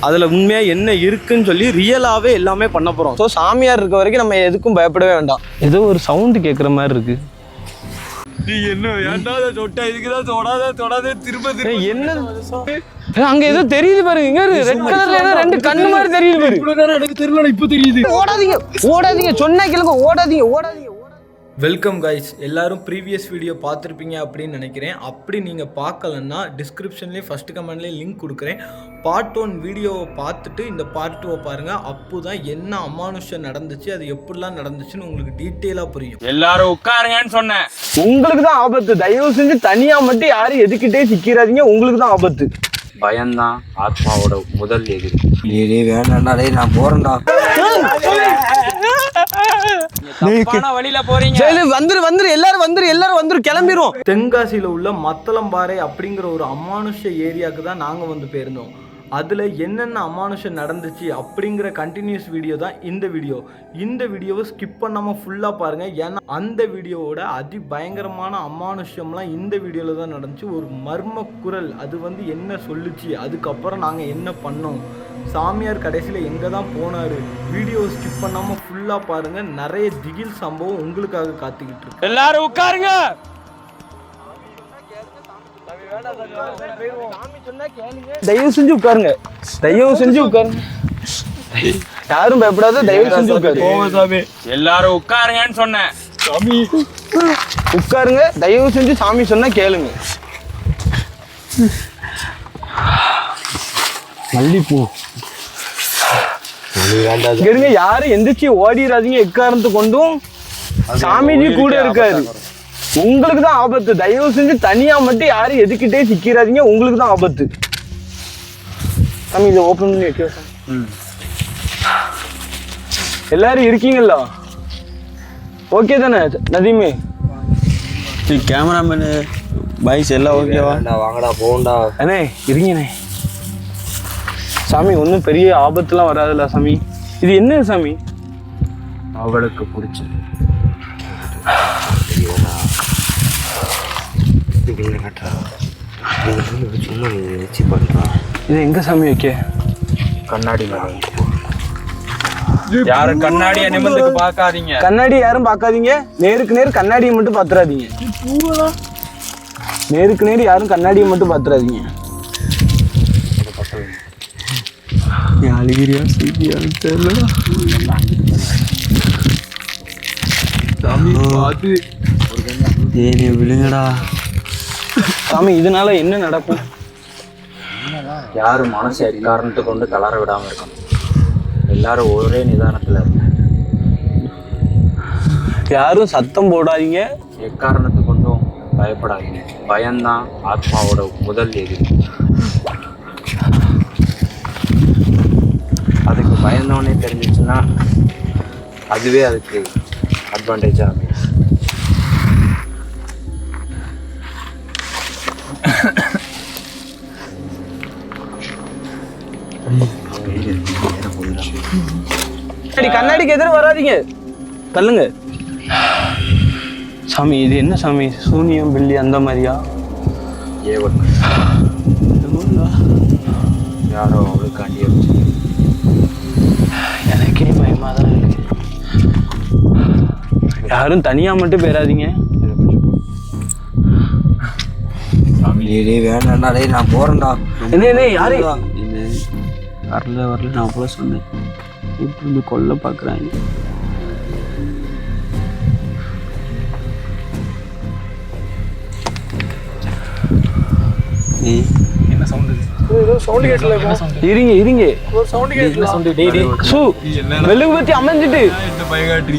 அதில் உண்மையாக என்ன இருக்குன்னு சொல்லி ரியலாகவே எல்லாமே பண்ண போகிறோம். ஸோ சாமியார் இருக்க வரைக்கும் நம்ம எதுக்கும் பயப்படவே வேண்டாம். ஏதோ ஒரு சவுண்டு கேட்குற மாதிரி இருக்கு. என்ன என்ன அங்க ஏதோ தெரியுது பாருங்க, ரெட் கலர்ல ஏதோ ரெண்டு கண்ணு மாதிரி தெரியுது பாரு. எனக்கு தெரியல, இப்போ தெரியுது. ஓடாதீங்க ஓடாதீங்க, சொன்னா கேளுங்க, ஓடாதீங்க ஓடாதீங்க. வெல்கம் கைஸ், எல்லாரும் ப்ரீவியஸ் வீடியோ பார்த்துருப்பீங்க அப்படின்னு நினைக்கிறேன். அப்படி நீங்கள் பார்க்கலன்னா டிஸ்கிரிப்ஷன்லேயும் ஃபஸ்ட்டு கமெண்ட்லேயும் லிங்க் கொடுக்குறேன். பார்ட் 1 வீடியோவை பார்த்துட்டு இந்த பார்ட் 2 பாருங்கள். அப்போ தான் என்ன அமானுஷம் நடந்துச்சு, அது எப்படிலாம் நடந்துச்சுன்னு உங்களுக்கு டீட்டெயிலாக புரியும். எல்லாரும் உட்காருங்கன்னு சொன்னேன். உங்களுக்கு தான் ஆபத்து. தயவு செஞ்சு தனியாக மட்டும் யாரும் எதுக்கிட்டே சிக்கிறாதீங்க, உங்களுக்கு தான் ஆபத்து. பயம்தான் ஆத்மாவோட முதல் எதிரி. வேண்டாண்டா, நான் போறேன்டா. வழியில போறீங்க, வந்துரு எல்லாரும் வந்துரு கிளம்பிரும். தென்காசியில உள்ள மத்தளம்பாறை அப்படிங்கிற ஒரு அமானுஷ ஏரியாவுக்கு தான் நாங்க வந்து போயிருந்தோம். அதில் என்னென்ன அமானுஷம் நடந்துச்சு அப்படிங்கிற கண்டினியூஸ் வீடியோ தான் இந்த வீடியோ. இந்த வீடியோவை ஸ்கிப் பண்ணாமல் ஃபுல்லாக பாருங்கள். ஏன்னா அந்த வீடியோவோட பயங்கரமான அமானுஷம்லாம் இந்த வீடியோவில் தான் நடந்துச்சு. ஒரு மர்ம குரல் அது வந்து என்ன சொல்லுச்சு, அதுக்கப்புறம் நாங்கள் என்ன பண்ணோம், சாமியார் கடைசியில் எங்கே தான் போனார். வீடியோவை ஸ்கிப் பண்ணாமல் ஃபுல்லாக பாருங்கள். நிறைய திகில் சம்பவம் உங்களுக்காக காத்துக்கிட்டு இருக்கு. எல்லாரும் உட்காருங்க. தயவு செஞ்சு உட்காருங்க, தயவு செஞ்சு உட்காருங்க. யாரும் பயப்படாத, தயவு செஞ்சு உட்காரு. எல்லாரும் உட்காருங்கன்னு சொன்னேன். சாமி உட்காருங்க, தயவு செஞ்சு சாமி சொன்னா கேளுங்க. மல்லிப்பூ இருங்க, யாரும் எந்திரிச்சு ஓடிடாதீங்க. எக்காரணத்தை கொண்டும் சாமிஜி கூட இருக்காரு. உங்களுக்கு தான் ஆபத்து. தயவு செஞ்சு தனியா மட்டும் யாரும் எதுக்கிட்டே சிக்கிறாதீங்க, உங்களுக்கு தான் ஆபத்து. சாமி இதை ஓப்பன் பண்ணி வைக்க. எல்லாரும் இருக்கீங்களா? ஓகே தானே நதீமே? கேமராமேனு பாய்ஸ் எல்லாம் ஓகேவா? வாங்கடா போகண்டா. அண்ணே இருங்கண்ணே. சாமி ஒன்றும் பெரிய ஆபத்துலாம் வராதுல்ல சாமி? இது என்ன சாமி? அவளுக்கு பிடிச்சது இது எங்க சாமி வைக்க? கண்ணாடி யாரும் கண்ணாடியை நிமிர்ந்துக்கு பார்க்காதீங்க. கண்ணாடி யாரும் பார்க்காதீங்க. நேருக்கு நேர் கண்ணாடியை மட்டும் பார்த்துறாதீங்க. நேருக்கு நேர் யாரும் கண்ணாடியை மட்டும் பார்த்துறாதீங்க. அழுகிறியா சிரிக்கிறியான்னு தெரியல. சாமி பார்த்து ஏனே விழுங்கடா. சாமி இதனால என்ன நடக்கும்? யாரும் மனசை எக்காரணத்தை கொண்டு தளர விடாம இருக்கணும். எல்லாரும் ஒரே நிதானத்துல இருக்கணும். யாரும் சத்தம் போடாதீங்க, எக்காரணத்தை கொண்டும் பயப்படாதீங்க. பயம்தான் ஆத்மாவோட முதல் எதிரி. அதுக்கு பயந்தோடனே தெரிஞ்சிச்சுன்னா அதுவே அதுக்கு அட்வான்டேஜாக அமையும். கண்ணாடிக்கு எதிர வராதீங்க, தள்ளுங்க. சாமி இது என்ன சாமி? சூனியம் பில்லி அந்த மாதிரியா? ஏவல் யாரோ அவளுக்காண்டிய எனக்கே பயமா தான் இருக்கு. யாரும் தனியா மட்டும் போயிடாதீங்க. வேண்டாண்டா, நான் போறேன்டா. என்ன யாரு வரல நான் போல சொன்னேன். வீட்டு வந்து கொல்ல பார்க்குறாங்க. என்ன சவுண்ட்? சவுண்ட் கேட்டல. இருங்க ஒரு சவுண்ட் கேட்டல. மெழுகுபத்தி அமைஞ்சிட்டு,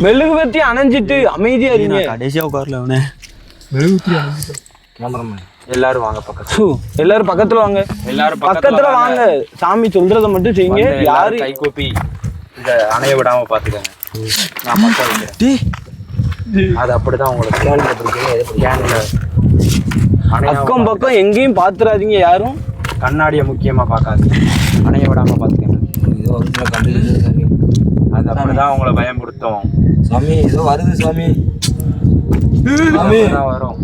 மெழுகுபத்தி அணைஞ்சிட்டு அமைதியா இருங்க. கடைசியா உட்காரல அவனே. மெழுகுபத்தி அணைஞ்சிட்டு எல்லாரும் வாங்க பக்கத்துல. எல்லாரும் பக்கத்துல வாங்க. எல்லாரும் பக்கத்துல வாங்க. சாமி சொல்றத மட்டும் செய்யுங்க. யாரு கை கூப்பி இத அணைய விடாம பாத்துக்கங்க. நான் பக்கத்துல இருக்கேன். அது அப்படிதான் உங்களுக்கு கேன்ல பிடிக்கும். கேன்ல அக்கம் பக்கம் எங்கேயும் பாத்துறாதீங்க. யாரும் கண்ணாடியை முக்கியமா பார்க்காதீங்க. அணைய விடாம பாத்துக்கங்க. அது அப்படிதான் உங்களை பயன்படுத்தும். சாமி ஏதோ வருது சாமி. வரும்.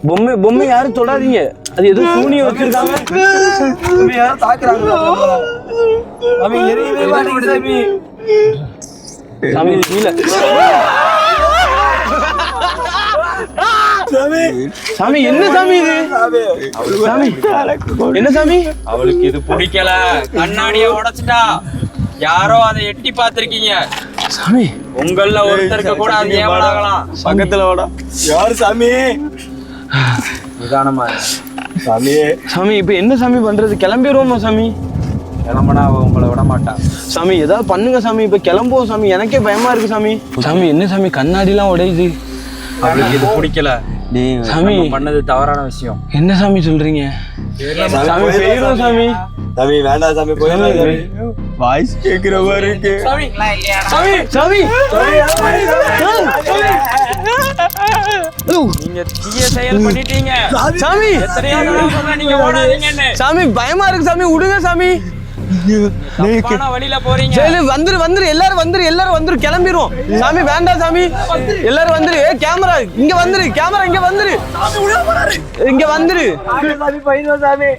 பொம்மை யாரும் தொடாதீங்க. அது ஏதோ சூனியம் வச்சிருக்காங்க. பொம்மை யாரும் தாக்குறாங்க. சாமி எரியவே மாட்டேங்குது சாமி. சாமி கீழே. சாமி என்ன சாமி இது? சாமி என்ன சாமி? அவளுக்கு இது பிடிக்கல, கண்ணாடிய உடைச்சிட்டா. யாரோ அதை எட்டி பார்த்திருக்கீங்க சாமி. உங்கள ஒருத்தருக்கு கூட அது ஏவலாகலாம். பக்கத்துல வாடா. யாரு சாமி? நிதானமா சாமி சாமி இப்ப என்ன சாமி பண்றது? கிளம்பிடுவோமா சாமி? கிளம்புனா அவ உங்களை விட மாட்டா. சாமி ஏதாவது பண்ணுங்க சாமி. இப்ப கிளம்புவோம் சாமி. எனக்கே பயமா இருக்கு சாமி. சாமி என்ன சாமி கண்ணாடி எல்லாம் உடையுது? அவளுக்கு இது பிடிக்கல. சாமி பண்ணது தவறான விஷயம். என்ன சாமி சொல்றீங்க? சாமி போயிடும் சாமி. சாமி வேண்டாம் சாமி, போயிடலாம். வாய்ஸ் கேக்குற மாதிரி இருக்கு. சாமி சாமி நீங்க தீய செயல் பண்ணிட்டீங்க சாமி. எத்தனையோ தடவை சொல்றேன் நீங்க ஓடாதீங்கன்னு. சாமி பயமா இருக்கு சாமி. விடுங்க சாமி. தப்பான வழியில போறீங்க. சரி வந்துரு எல்லாரும் வந்துரு கிளம்பிடுவோம். சாமி வேண்டாம் சாமி. எல்லாரும் வந்துரு. கேமரா இங்க வந்துரு. கேமரா இங்க வந்துரு. இங்க வந்துரு. சாமி போயிடுவோம் சாமி.